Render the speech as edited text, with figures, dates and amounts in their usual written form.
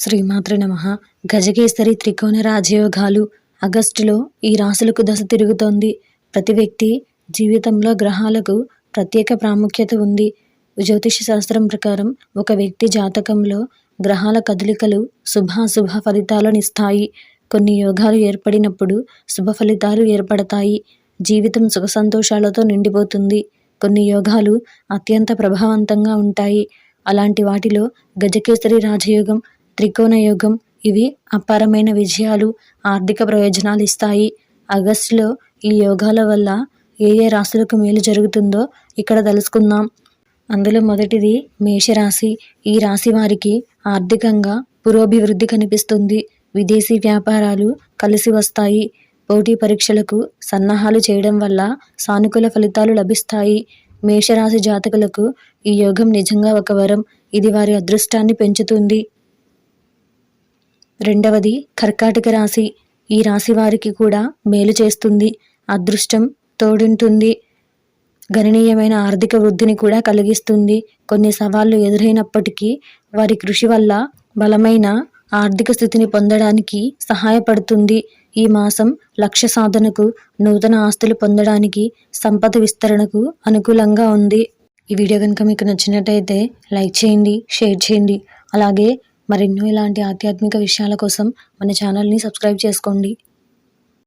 శ్రీమాత్రే నమః. గజకేసరి త్రికోణ రాజయోగాలు. ఆగస్టులో ఈ రాశులకు దశ తిరుగుతోంది. ప్రతి వ్యక్తి జీవితంలో గ్రహాలకు ప్రత్యేక ప్రాముఖ్యత ఉంది. జ్యోతిష శాస్త్రం ప్రకారం ఒక వ్యక్తి జాతకంలో గ్రహాల కదలికలు శుభాశుభ ఫలితాలను ఇస్తాయి. కొన్ని యోగాలు ఏర్పడినప్పుడు శుభ ఫలితాలు ఏర్పడతాయి. జీవితం సుఖ సంతోషాలతో నిండిపోతుంది. కొన్ని యోగాలు అత్యంత ప్రభావవంతంగా ఉంటాయి. అలాంటి వాటిలో గజకేసరి రాజయోగం, త్రికోణ యోగం ఇవి అపారమైన విజయాలు, ఆర్థిక ప్రయోజనాలు ఇస్తాయి. ఆగస్టులో ఈ యోగాల వల్ల ఏ ఏ రాశులకు మేలు జరుగుతుందో ఇక్కడ తెలుసుకుందాం. అందులో మొదటిది మేషరాశి. ఈ రాశి వారికి ఆర్థికంగా పురోభివృద్ధి కనిపిస్తుంది. విదేశీ వ్యాపారాలు కలిసి వస్తాయి. పోటీ పరీక్షలకు సన్నాహాలు చేయడం వల్ల సానుకూల ఫలితాలు లభిస్తాయి. మేషరాశి జాతకులకు ఈ యోగం నిజంగా ఒక వరం. ఇది వారి అదృష్టాన్ని పెంచుతుంది. రెండవది కర్కాటక రాశి. ఈ రాశి వారికి కూడా మేలు చేస్తుంది. అదృష్టం తోడుంటుంది. గణనీయమైన ఆర్థిక వృద్ధిని కూడా కలిగిస్తుంది. కొన్ని సవాళ్లు ఎదురైనప్పటికీ వారి కృషి వల్ల బలమైన ఆర్థిక స్థితిని పొందడానికి సహాయపడుతుంది. ఈ మాసం లక్ష్య సాధనకు, నూతన ఆస్తులు పొందడానికి, సంపద విస్తరణకు అనుకూలంగా ఉంది. ఈ వీడియో కనుక మీకు నచ్చినట్టయితే లైక్ చేయండి, షేర్ చేయండి. అలాగే మరెన్నో ఇలాంటి ఆధ్యాత్మిక విషయాల కోసం మన ఛానల్ని సబ్స్క్రైబ్ చేసుకోండి.